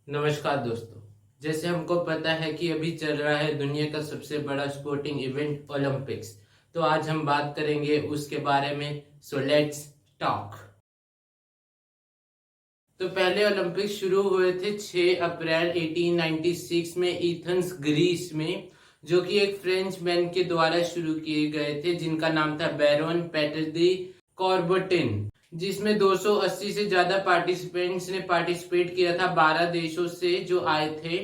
नमस्कार दोस्तों। जैसे हमको पता है कि अभी चल रहा है दुनिया का सबसे बड़ा स्पोर्टिंग इवेंट ओलंपिक्स। तो आज हम बात करेंगे उसके बारे में। So let's talk. तो पहले ओलंपिक्स शुरू हुए थे 6 अप्रैल 1896 में एथेंस ग्रीस में, जो कि एक फ्रेंच मैन के द्वारा शुरू किए गए थे जिनका नाम था बैरोन पेटर दी कॉर्बटिन, जिसमें 280 से ज्यादा पार्टिसिपेंट्स ने पार्टिसिपेट किया था 12 देशों से जो आए थे।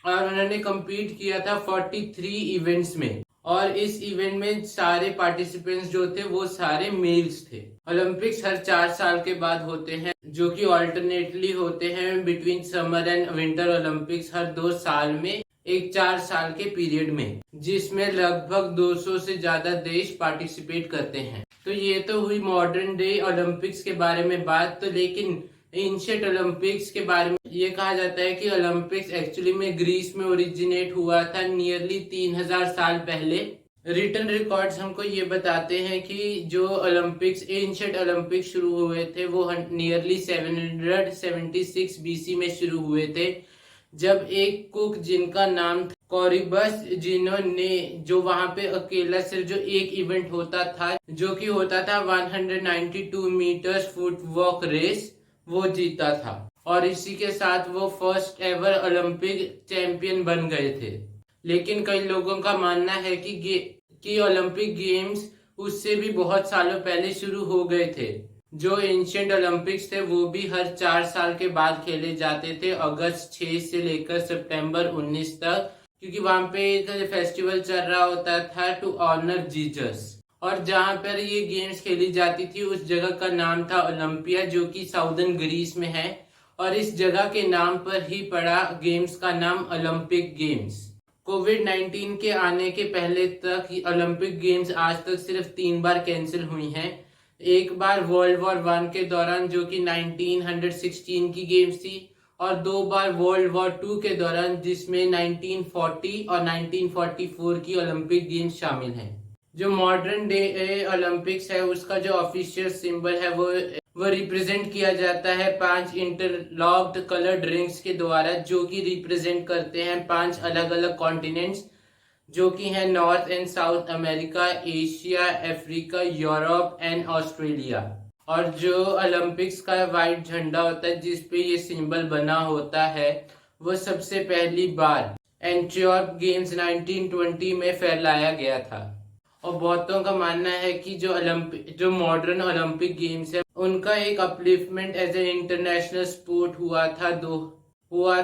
और उन्होंने compete किया था 43 इवेंट्स में। और इस इवेंट में सारे पार्टिसिपेंट्स जो थे वो सारे मेल्स थे। ओलंपिक्स हर 4 साल के बाद होते हैं, जो कि ऑल्टरनेटली होते हैं between summer and winter Olympics, हर 2 साल में एक 4 साल के पीरियड में, जिसमें लगभग 200 से ज्यादा देश पार्टिसिपेट करते हैं। तो ये तो हुई मॉडर्न डे ओलंपिक्स के बारे में बात। तो लेकिन एंशिएंट ओलंपिक्स के बारे में ये कहा जाता है कि ओलंपिक्स एक्चुअली में ग्रीस में ओरिजिनेट हुआ था नियरली 3000 साल पहले। रिटन रिकॉर्ड्स हमको ये बताते हैं कि जो ओलंपिक्स एंशिएंट ओलंपिक्स शुरू हुए थे वो नियरली 776 बीसी में शुरू हुए थे, जब एक कुक जिनका नाम था कॉरिबस, जिन्होंने जो वहां पे अकेला सिर्फ जो एक इवेंट होता था जो कि होता था 192 मीटर्स फुट वॉक रेस, वो जीता था। और इसी के साथ वो फर्स्ट एवर ओलंपिक चैंपियन बन गए थे। लेकिन कई लोगों का मानना है कि ओलंपिक गेम्स उससे भी बहुत सालों पहले शुरू हो गए थे। जो एंशिएंट ओलंपिक्स थे वो भी हर 4 साल के बाद खेले जाते थे, अगस्त 6 से लेकर सितंबर 19 तक, क्योंकि वहां पे एक फेस्टिवल चल रहा होता था टू ऑनर जीसस। और जहां पर ये गेम्स खेली जाती थी उस जगह का नाम था ओलंपिया, जो कि साउदर्न ग्रीस में है। और इस जगह के नाम पर ही पड़ा गेम्स का नाम ओलंपिक गेम्स। कोविड-19 के आने के पहले तक ओलंपिक गेम्स आज तक सिर्फ 3 बार कैंसिल हुई हैं। एक बार वर्ल्ड वॉर 1 के दौरान, जो कि 1916 की गेम्स थी, और 2 बार वर्ल्ड वॉर 2 के दौरान, जिसमें 1940 और 1944 की ओलंपिक गेम्स शामिल हैं। जो मॉडर्न डे ओलंपिक्स है उसका जो ऑफिशियल सिंबल है वो रिप्रेजेंट किया जाता है 5 इंटरलॉक्ड कलर्ड रिंग्स के द्वारा, जो कि रिप्रेजेंट करते हैं 5 अलग अलग कॉन्टिनेंट्स, जो कि है north and south America, Asia, Africa, Europe and Australia. और जो ओलंपिक्स का व्हाइट झंडा होता है जिसपे ये सिंबल बना होता है, वो सबसे पहली बार एंट्रियोप गेम्स 1920 में फैलाया गया था। और बहुतों का मानना है कि जो मॉडर्न ओलंपिक गेम्स है उनका एक upliftment as a international sport हुआ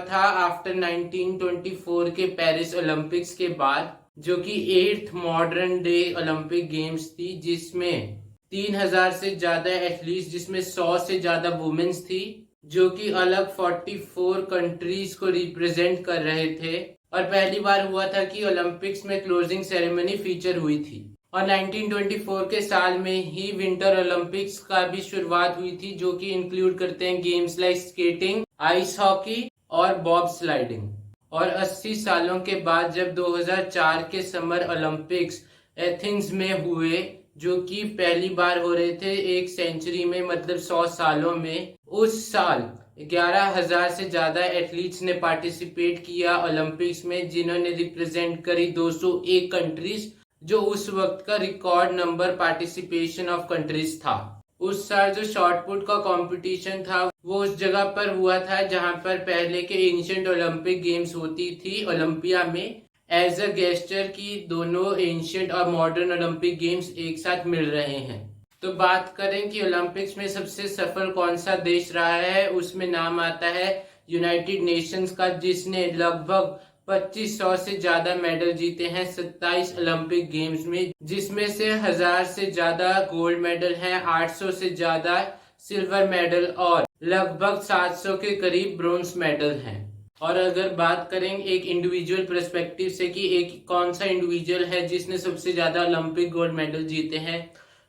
था आफ्टर 1924 के पेरिस ओलंपिक्स के बाद, जो कि 8th modern day Olympic games थी, जिसमें 3000 से ज्यादा एथलीट्स, जिसमें 100 से ज्यादा वुमेन्स थी, जो कि अलग 44 कंट्रीज को रिप्रेजेंट कर रहे थे। और पहली बार हुआ था कि ओलंपिक्स में क्लोजिंग सेरेमनी फीचर हुई थी। और 1924 के साल में ही विंटर ओलंपिक्स का भी शुरुआत हुई थी, जो कि इंक्लूड करते हैं games like skating, ice hockey और बॉब स्लाइडिंग। और 80 सालों के बाद जब 2004 के समर ओलंपिक्स एथेंस में हुए, जो कि पहली बार हो रहे थे एक सेंचुरी में, मतलब 100 सालों में, उस साल 11,000 से ज्यादा एथलीट्स ने पार्टिसिपेट किया ओलंपिक्स में, जिन्होंने रिप्रेजेंट करी 201 कंट्रीज, जो उस वक्त का record number participation of countries था। उस साल जो शॉर्ट पुट का कंपटीशन था वो उस जगह पर हुआ था जहां पर पहले के एंशिएंट ओलंपिक गेम्स होती थी ओलंपिया में, एज अ गेस्टर की दोनों एंशिएंट और मॉडर्न ओलंपिक गेम्स एक साथ मिल रहे हैं। तो बात करें कि ओलंपिक्स में सबसे सफल कौन सा देश रहा है, उसमें नाम आता है यूनाइटेड नेशंस का, जिसने लगभग 2500 से ज्यादा मेडल जीते हैं 27 ओलंपिक गेम्स में, जिसमें से 1000 से ज्यादा गोल्ड मेडल हैं, 800 से ज्यादा सिल्वर मेडल और लगभग 700 के करीब ब्रोंज मेडल हैं। और अगर बात करें एक इंडिविजुअल पर्सपेक्टिव से कि एक कौन सा इंडिविजुअल है जिसने सबसे ज्यादा ओलंपिक गोल्ड मेडल जीते हैं,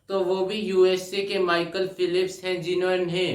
तो वो भी यूएसए के माइकल फिलिप्स हैं, जिन्होंने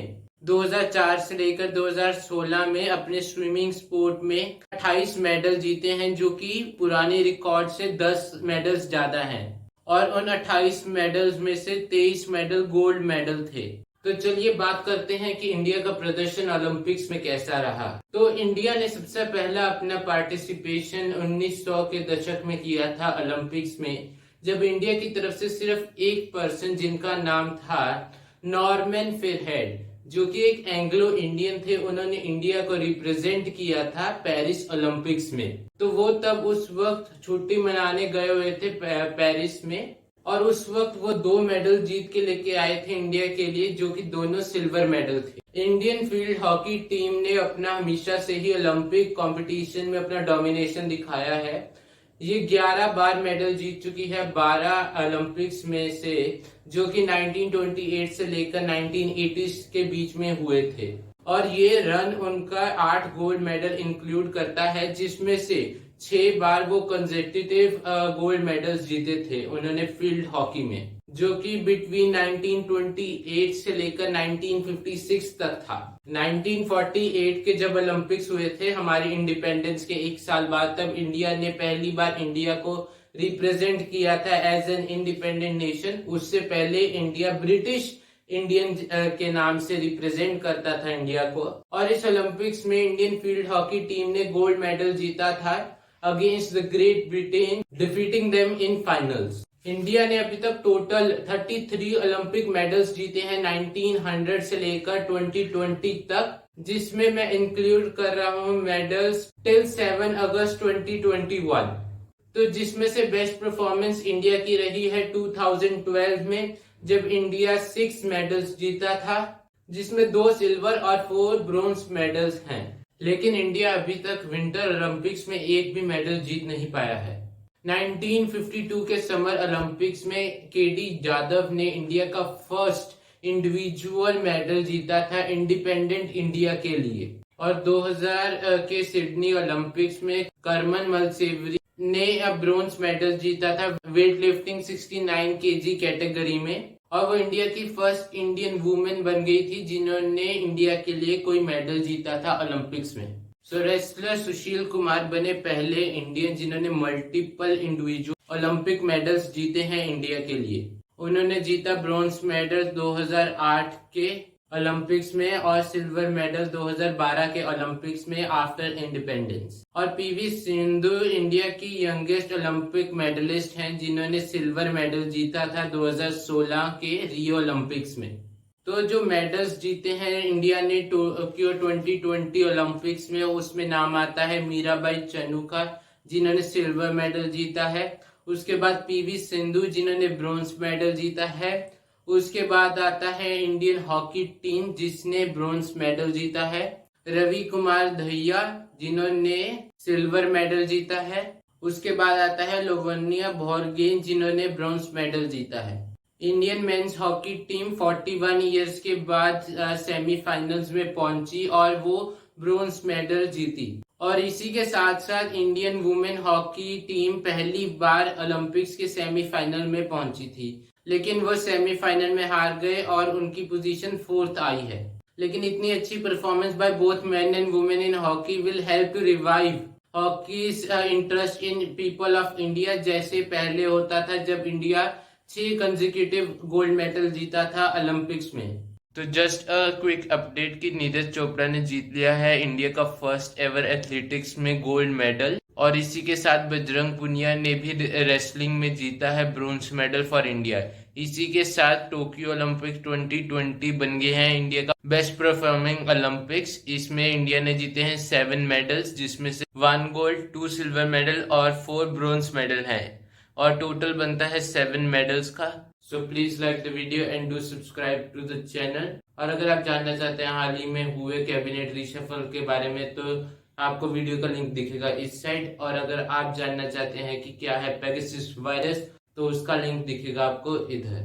2004 से लेकर 2016 में अपने स्विमिंग स्पोर्ट में 28 मेडल जीते हैं, जो कि पुराने रिकॉर्ड से 10 मेडल्स ज्यादा हैं। और उन 28 मेडल्स में से 23 मेडल गोल्ड मेडल थे। तो चलिए बात करते हैं कि इंडिया का प्रदर्शन ओलंपिक्स में कैसा रहा। तो इंडिया ने सबसे पहला अपना पार्टिसिपेशन 1900 के दशक में किया था ओलंपिक्स में, जब इंडिया की तरफ से सिर्फ एक पर्सन जिनका नाम था नॉर्मन फेरहेड, जो कि एक एंग्लो इंडियन थे, उन्होंने इंडिया को रिप्रेजेंट किया था पेरिस ओलंपिक्स में। तो वो तब उस वक्त छुट्टी मनाने गए हुए थे पेरिस में, और उस वक्त वो 2 मेडल जीत के लेके आए थे इंडिया के लिए, जो कि दोनों सिल्वर मेडल थे। इंडियन फील्ड हॉकी टीम ने अपना हमेशा से ही ओलंपिक कंपटीशन में अपना डोमिनेशन दिखाया है। ये 11 बार मेडल जीत चुकी है 12 ओलंपिक्स में से, जो कि 1928 से लेकर 1980 के बीच में हुए थे। और ये रन उनका 8 गोल्ड मेडल इंक्लूड करता है, जिसमें से 6 बार वो कंसेक्यूटिव गोल्ड मेडल्स जीते थे उन्होंने फील्ड हॉकी में, जो कि बिटवीन 1928 से लेकर 1956 तक था। 1948 के जब ओलंपिक्स हुए थे हमारी इंडिपेंडेंस के 1 साल बाद, तब इंडिया ने पहली बार इंडिया को रिप्रेजेंट किया था एज एन इंडिपेंडेंट नेशन। उससे पहले इंडिया ब्रिटिश इंडियन के नाम से रिप्रेजेंट करता था इंडिया को। और इस ओलंपिक्स में इंडियन फील्ड हॉकी टीम ने गोल्ड मेडल जीता था against the great Britain, defeating them in finals. India ने अभी तक टोटल 33 ओलंपिक मेडल्स जीते हैं 1900 से लेकर 2020 तक, जिसमें मैं इंक्लूड कर रहा हूँ मेडल्स टिल 7 अगस्त 2021। तो जिसमें से बेस्ट परफॉर्मेंस इंडिया की रही है 2012 में, जब इंडिया 6 मेडल्स जीता था, जिसमें 2 सिल्वर और 4 ब्रोंज मेडल्स हैं। लेकिन इंडिया अभी तक विंटर ओलंपिक्स में एक भी मेडल जीत नहीं पाया है। 1952 के समर ओलंपिक्स में केडी जाधव ने इंडिया का फर्स्ट इंडिविजुअल मेडल जीता था इंडिपेंडेंट इंडिया के लिए। और 2000 के सिडनी ओलंपिक्स में करमन मलसेवरी ने ब्रोंज मेडल जीता था वेट लिफ्टिंग 69 kg कैटेगरी में, और वो इंडिया की फर्स्ट इंडियन वुमेन बन गई थी जिन्होंने इंडिया के लिए कोई मेडल जीता था ओलंपिक्स में। रेसलर सुशील कुमार बने पहले इंडियन जिन्होंने मल्टीपल इंडिविजुअल ओलंपिक मेडल्स जीते हैं इंडिया के लिए। उन्होंने जीता ब्रोंज मेडल 2008 के ओलंपिक्स में और सिल्वर मेडल 2012 के ओलंपिक्स में आफ्टर इंडिपेंडेंस। और पीवी सिंधु इंडिया की यंगेस्ट ओलंपिक मेडलिस्ट हैं जिन्होंने सिल्वर मेडल जीता था 2016 के रियो ओलंपिक्स में। तो जो मेडल्स जीते हैं इंडिया ने टोक्यो 2020 ओलंपिक्स में, उसमें नाम आता है मीराबाई चनू का, जिन्होंने सिल्वर मेडल जीता है। उसके बाद पीवी सिंधु जिन्होंने ब्रोंज मेडल जीता है। उसके बाद आता है इंडियन हॉकी टीम जिसने ब्रोंज मेडल जीता है। रवि कुमार दहिया जिन्होंने सिल्वर मेडल जीता है। उसके बाद आता है लोवनिया बोर्गोहेन जिन्होंने ब्रोंज मेडल जीता है। Indian men's hockey team 41 years के बाद सेमीफाइनल्स में पहुंची और वो ब्रोंज मेडल जीती। और इसी के साथ साथ इंडियन वुमेन हॉकी टीम पहली बार ओलंपिक्स के सेमीफाइनल में पहुंची थी, लेकिन वो सेमीफाइनल में हार गए और उनकी पोजीशन 4th आई है। लेकिन इतनी अच्छी performance by both men and women in hockey will help to revive hockey's interest in people of India, जैसे पहले होता था जब इंडिया 6 कंसेक्यूटिव गोल्ड मेडल जीता था ओलंपिक्स में। तो जस्ट अ क्विक अपडेट कि नीरज चोपड़ा ने जीत लिया है इंडिया का फर्स्ट एवर एथलेटिक्स में गोल्ड मेडल, और इसी के साथ बजरंग पुनिया ने भी रेसलिंग में जीता है ब्रोंज मेडल फॉर इंडिया। इसी के साथ टोक्यो ओलंपिक 2020 बन गए हैं इंडिया का बेस्ट परफॉर्मिंग ओलंपिक्स। इसमें इंडिया ने जीते हैं 7 मेडल्स, जिसमें से 1 गोल्ड, 2 सिल्वर मेडल और 4 ब्रोंज मेडल हैं, और टोटल बनता है 7 मेडल्स का। So please like the video and do subscribe to the channel. और अगर आप जानना चाहते हैं हाल ही में हुए कैबिनेट रिशफल के बारे में, तो आपको वीडियो का लिंक दिखेगा इस साइड। और अगर आप जानना चाहते हैं कि क्या है पेगासस वायरस, तो उसका लिंक दिखेगा आपको इधर।